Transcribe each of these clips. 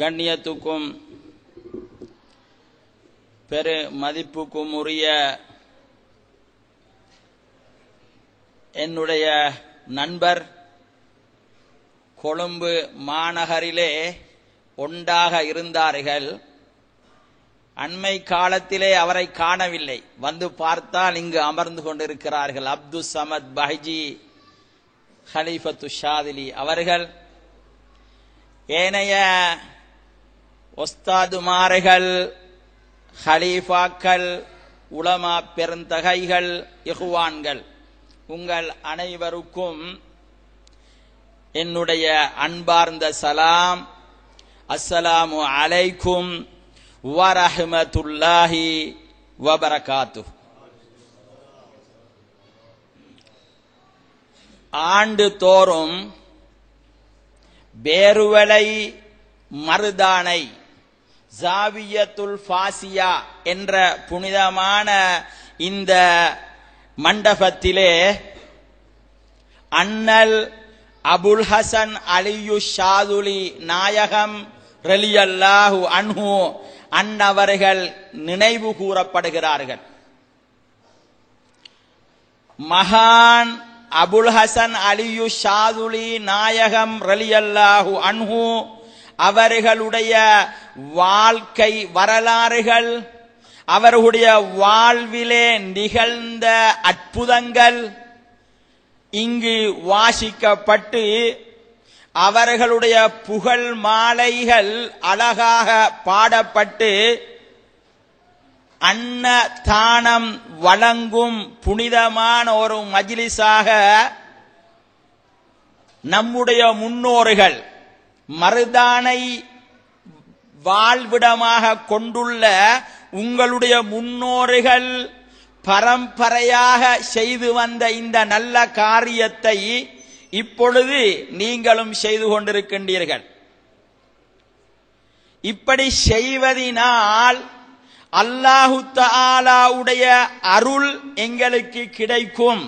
கண்ணியத்துக்கும் பெரு மதிப்புக்கும் உரிய என்னுடைய நண்பர் கொழும்பு மாநகரிலே ஒன்றாக இருந்தார்கள். அண்மை காலத்திலே அவரை காணவில்லை. வந்து பார்த்தால் இங்கு அமர்ந்து கொண்டிருக்கிறார்கள். அப்துல் சமத் பஹிஜி ஹலீஃபத்து ஷாதிலி அவர்கள், ஏனைய ஒஸ்தாதுமார்கள், ஹலீஃபாக்கள், உலமா பெருந்தகைகள், இஹ்வான்கள், உங்கள் அனைவருக்கும் என்னுடைய அன்பார்ந்த சலாம். அஸ்ஸலாமு அலைக்கும் வரஹ்மத்துல்லாஹி வபரகாத்துஹ். ஆண்டு தோறும் பேருவளை மருதானை ஜாவியத்துல் ஃபாசியா என்ற புனிதமான இந்த மண்டபத்திலே அண்ணல் அபுல் ஹசன் அலியு ஷாதுலி நாயகம் ரலியல்லாஹு அன்ஹு அன்னவர்கள் நினைவு கூறப்படுகிறார்கள். மகான் அபுல் ஹசன் அலியு ஷாதுலி நாயகம் ரலியல்லாஹு அன்ஹு அவர்களுடைய வாழ்க்கை வரலாறுகள், அவர்களுடைய வாழ்விலே நிகழ்ந்த அற்புதங்கள் இங்கு வாசிக்கப்பட்டு அவர்களுடைய புகழ் மாலைகள் அழகாக பாடப்பட்டு அன்னதானம் வழங்கும் புனிதமான ஒரு மஜ்லிஸாக நம்முடைய முன்னோர்கள் மருதானை வாழ்விடமாக கொண்டுள்ள உங்களுடைய முன்னோர்கள் பரம்பரையாக செய்து வந்த இந்த நல்ல காரியத்தை இப்பொழுது நீங்களும் செய்து கொண்டிருக்கின்றீர்கள். இப்படி செய்வதினால் அல்லாஹு தஆலாவுடைய அருள் எங்களுக்கு கிடைக்கும்.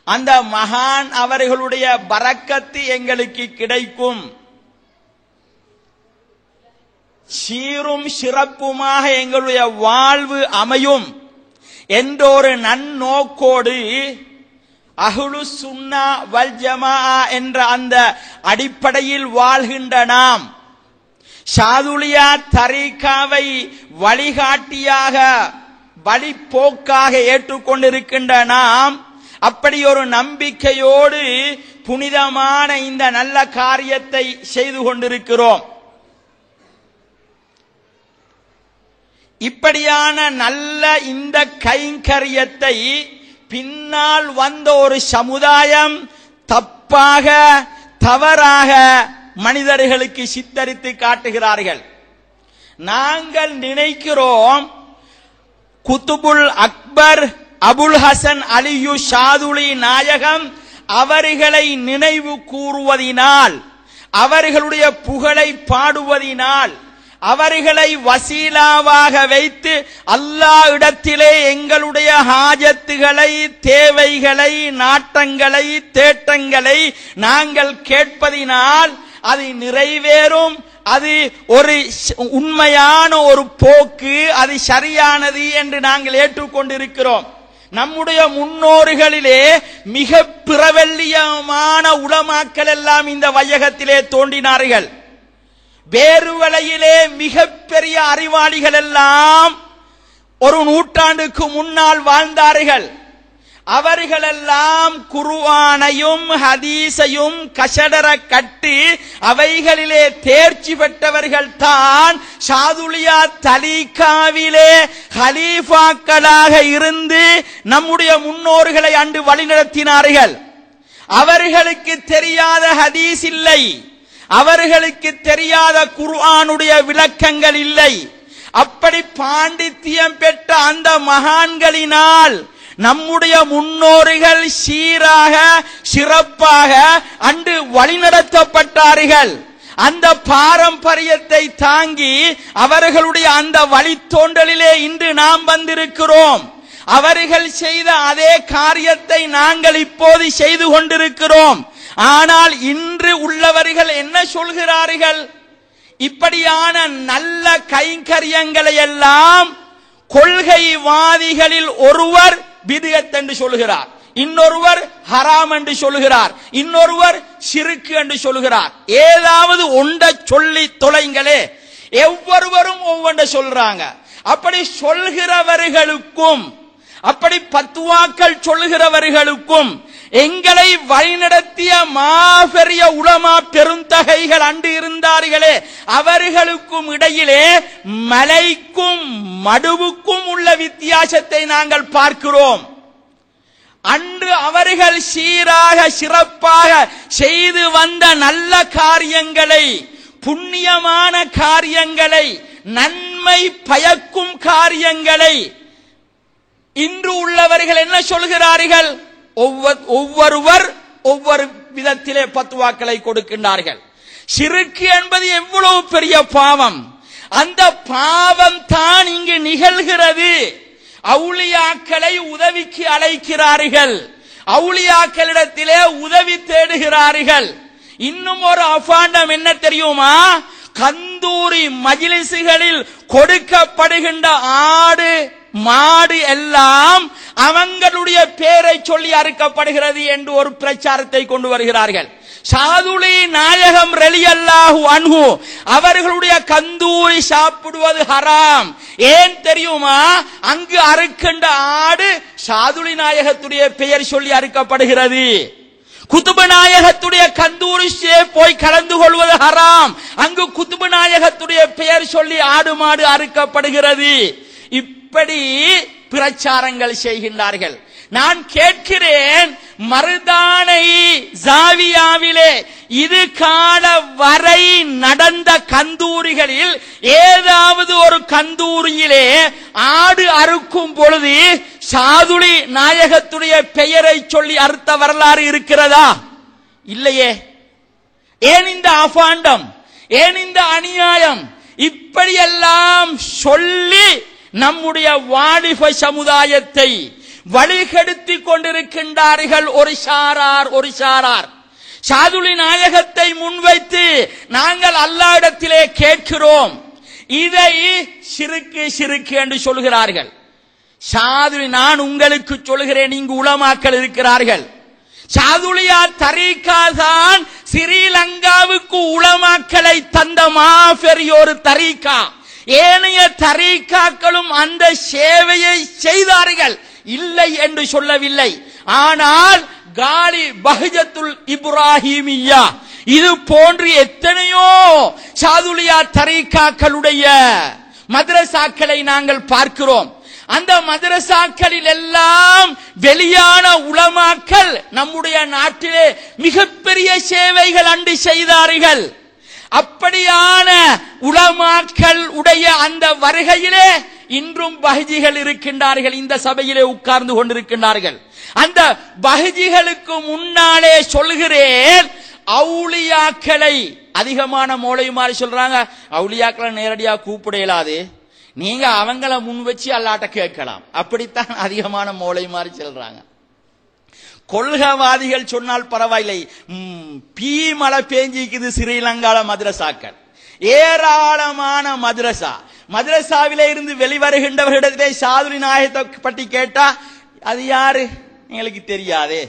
அந்த மகான் அவர்களுடைய பரக்கத்து எங்களுக்கு கிடைக்கும். சீரும் சிறப்புமாக எங்களுடைய வாழ்வு அமையும் என்ற ஒரு நன்னோக்கோடு அஹ்லு சுன்னா வல் ஜமாஅ என்ற அந்த அடிப்படையில் வாழ்கின்ற நாம், ஷாதுலியா தரீகாவை வழிகாட்டியாக வழிபோக்காக ஏற்றுக்கொண்டிருக்கின்ற நாம், அப்படி ஒரு நம்பிக்கையோடு புனிதமான இந்த நல்ல காரியத்தை செய்து கொண்டிருக்கிறோம். இப்படியான நல்ல இந்த கைங்கரியத்தை பின்னால் வந்த ஒரு சமுதாயம் தப்பாக தவறாக மனிதர்களுக்கு சித்தரித்து காட்டுகிறார்கள். நாங்கள் நினைக்கிறோம் குத்துபுல் அக்பர் அபுல் ஹசன் அலியு ஷாதுலி நாயகம் அவர்களை நினைவு கூறுவதினால், அவர்களுடைய புகழை பாடுவதினால், அவர்களை வசீலாவாக வைத்து அல்லாஹ் இடத்திலே எங்களுடைய ஹாஜத்துகளை, தேவைகளை, நாட்டங்களை, தேட்டங்களை நாங்கள் கேட்பதினால் அது நிறைவேறும். அது ஒரு உண்மையான ஒரு போக்கு, அது சரியானது என்று நாங்கள் ஏற்றுக்கொண்டிருக்கிறோம். நம்முடைய முன்னோர்களிலே மிக பிரபல்யமான உலமாக்கள் எல்லாம் இந்த வையகத்திலே தோன்றினார்கள். பேருவளையிலே மிகப்பெரிய அறிவாளிகள் எல்லாம் ஒரு நூற்றாண்டுக்கு முன்னால் வாழ்ந்தார்கள். அவர்களெல்லாம் குர்ஆனையும் ஹதீஸையும் கஷடர கட்டி அவைகளிலே தேர்ச்சி பெற்றவர்கள் தான் ஷாதுலியா தலீகாவிலே ஹலீஃபாக்களாக இருந்து நம்முடைய முன்னோர்களை அன்று வழிநடத்தினார்கள். அவர்களுக்கு தெரியாத ஹதீஸ் இல்லை, அவர்களுக்கு தெரியாத குர்ஆனுடைய விளக்கங்கள் இல்லை. அப்படி பாண்டித்தியம் பெற்ற அந்த மகான்களினால் நம்முடைய முன்னோர்கள் சீராக சிறப்பாக அன்று வழிநடத்தப்பட்டார்கள். அந்த பாரம்பரியத்தை தாங்கி அவர்களுடைய அந்த வழித்தோன்றலிலே இன்று நாம் வந்திருக்கிறோம். அவர்கள் செய்த அதே காரியத்தை நாங்கள் இப்போது செய்து கொண்டிருக்கிறோம். ஆனால் இன்று உள்ளவர்கள் என்ன சொல்கிறார்கள்? இப்படியான நல்ல கைங்கரியங்களை எல்லாம் கொள்கைவாதிகளில் ஒருவர் பித்அத் என்று சொல்கிறார், இன்னொருவர் ஹராம் என்று சொல்கிறார், இன்னொருவர் ஷிர்க் என்று சொல்கிறார். ஏதாவது ஒன்றை சொல்லி தொலைங்களே. ஒவ்வொருவரும் ஒவ்வொன்றை சொல்றாங்க. அப்படி சொல்கிறவர்களுக்கும் அப்படி பத்துவாக்கள் சொல்கிறவர்களுக்கும் எங்களை வழிநடத்திய மாபெரிய உலமா பெருந்தகைகள் அன்று இருந்தார்களே, அவர்களுக்கும் இடையிலே மலைக்கும் மடுவுக்கும் உள்ள வித்தியாசத்தை நாங்கள் பார்க்கிறோம். அன்று அவர்கள் சீராக சிறப்பாக செய்து வந்த நல்ல காரியங்களை, புண்ணியமான காரியங்களை, நன்மை பயக்கும் காரியங்களை இன்று உள்ளவர்கள் என்ன சொல்கிறார்கள்? ஒவ்வொருவர் ஒவ்வொரு விதத்திலே பத்துவாக்களை கொடுக்கின்றார்கள். ஷிர்க் என்பது எவ்வளவு பெரிய பாவம்! அந்த பாவம் தான் இங்கு நிகழ்கிறது. அவுலியாக்களை உதவிக்கு அழைக்கிறார்கள், அவுலியாக்களிடத்திலே உதவி தேடுகிறார்கள். இன்னும் ஒரு அபாண்டம் என்ன தெரியுமா? கந்தூரி மஜ்லிஸ்களில் கொடுக்கப்படுகின்ற ஆடு மாடு எல்லாம் அவங்களுடைய பேரை சொல்லி அறுக்கப்படுகிறது என்று ஒரு பிரச்சாரத்தை கொண்டு வருகிறார்கள். சாதுலி நாயகம் ரலியல்லாஹு அன்ஹு அவர்களுடைய கந்தூரி சாப்பிடுவது ஹராம். ஏன் தெரியுமா? அங்கு அறுக்கின்ற ஆடு சாதுலி நாயகத்துடைய பெயர் சொல்லி அறுக்கப்படுகிறது. குதுபு நாயகத்துடைய கந்தூரிஷே போய் கலந்து கொள்வது ஹராம். அங்கு குதுபு நாயகத்துடைய பெயர் சொல்லி ஆடு மாடு அறுக்கப்படுகிறது. இப்படி பிரச்சாரங்கள் செய்கின்றார்கள். நான் கேட்கிறேன், மருதானை ஜாவியாவிலே இது கால வரை நடந்த கந்தூரிகளில் ஏதாவது ஒரு கந்தூரியிலே ஆடு அறுக்கும் பொழுது சாதுலி நாயகத்துடைய பெயரை சொல்லி அறுத்த வரலாறு இருக்கிறதா? இல்லையே. ஏன் இந்த அபாண்டம்? ஏன் இந்த அநியாயம்? இப்படியெல்லாம் சொல்லி நம்முடைய வாலிப சமுதாயத்தை வழிகெடுத்துக் கொண்டிருக்கின்றார்கள் ஒரு சாரார். சாதுலி நாயகத்தை முன்வைத்து நாங்கள் அல்லாஹ்விடத்திலே கேட்கிறோம். இதை ஷிர்க் என்று சொல்கிறார்கள். சாதுலி, நான் உங்களுக்கு சொல்கிறேன், இங்கு உலமாக்கள் இருக்கிறார்கள். சாதுலியா தரீகா தான் ஸ்ரீலங்காவுக்கு உலமாக்களை தந்த மாபெரிய ஒரு தரீகா. ஏனைய தரீகாக்களும் அந்த சேவையை செய்தார்கள், இல்லை என்று சொல்லவில்லை. ஆனால் காலி பஹஜத்துல் இப்ராஹிமியா இது போன்று எத்தனையோ சாதுலியா தரீகாக்களுடைய மதரசாக்களை நாங்கள் பார்க்கிறோம். அந்த மதரசாக்களில் எல்லாம் வெளியான உலமாக்கள் நம்முடைய நாட்டிலே மிகப்பெரிய சேவைகள் அன்று செய்தார்கள். அப்படியான உலமாக்கள் உடைய அந்த வருகையிலே இன்றும் பஹஜிகள் இருக்கின்றார்கள், இந்த சபையிலே உட்கார்ந்து கொண்டிருக்கின்றார்கள். அந்த பஹஜிகளுக்கு முன்னாலே சொல்கிறேன், அவுலியாக்களை அதிகமான மௌலைமாரி சொல்றாங்க, அவுலியாக்களை நேரடியா கூப்பிட இயலாது, நீங்க அவங்கள முன் வச்சு அல்லாட்ட கேட்கலாம். அப்படித்தான் அதிகமான மௌலைமாரி சொல்றாங்க. கொள்கைவாதிகள் சொன்னால் பரவாயில்லை, பீ மழை பேஞ்சிக்குது ஸ்ரீலங்கால மதரசாக்கள், ஏராளமான மதரசாவிலே இருந்து வெளிவருகின்றவர்களிடத்திலே சாதுலி நாயகத்தை பற்றி கேட்டா அது யாரு எங்களுக்கு தெரியாதே,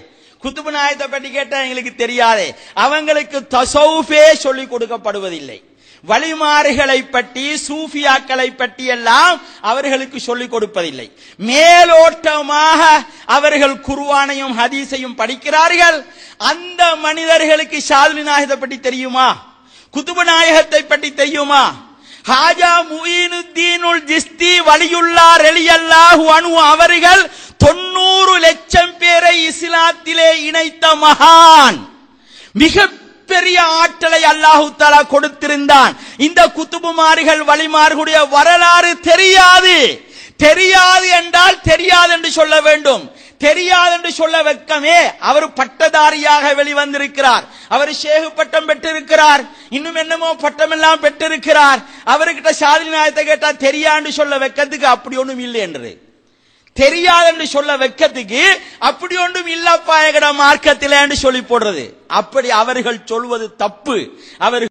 குதுபு நாயகத்தை பற்றி கேட்டா எங்களுக்கு தெரியாதே. அவங்களுக்கு தஸவுஃபே சொல்லிக் கொடுக்கப்படுவதில்லை. வழிமாறுகளை பற்றி சூஃபியாக்களை பற்றி எல்லாம் அவர்களுக்கு சொல்லிக் கொடுப்பதில்லை. மேலோட்டமாக அவர்கள் குர்ஆனையும் ஹதீஸையும் படிக்கிறார்கள். அந்த மனிதர்களுக்கு சாதுலி நாயகத்தை பற்றி தெரியுமா? குதுபு நாயகத்தை பற்றி தெரியுமா? ஹாஜா முஈனுத்தீனுல் ஜிஸ்தி வலியுல்லாஹ் ரலியல்லாஹு அன்ஹு அவர்கள் 90 லட்சம் பேரை இஸ்லாத்திலே இணைத்த மகான். மிக பெரிய ஆற்றலை அல்லாஹு தஆலா கொடுத்திருந்தான். இந்த குத்துபுமார்கள் வலிமார்களுடைய வரலாறு தெரியாது. தெரியாது என்றால் தெரியாது என்று சொல்ல வேண்டும். தெரியாது என்று சொல்ல வெட்கமே. அவர் பட்டதாரியாக வெளிவந்திருக்கிறார், அவர் ஷேகு பட்டம் பெற்றிருக்கிறார், இன்னும் என்னமோ பட்டம் எல்லாம் பெற்றிருக்கிறார். அவர்கிட்ட சாதுலி நாயகத்தை கேட்டா தெரியாது சொல்ல வெட்கத்துக்கு அப்படி ஒன்றும் இல்லை என்று, தெரியாது என்று சொல்ல வெட்கத்துக்கு அப்படி ஒன்றும் இல்லப்பா எங்கட மார்க்கத்திலே என்று சொல்லி போடுறது. அப்படி அவர்கள் சொல்வது தப்பு. அவர்கள்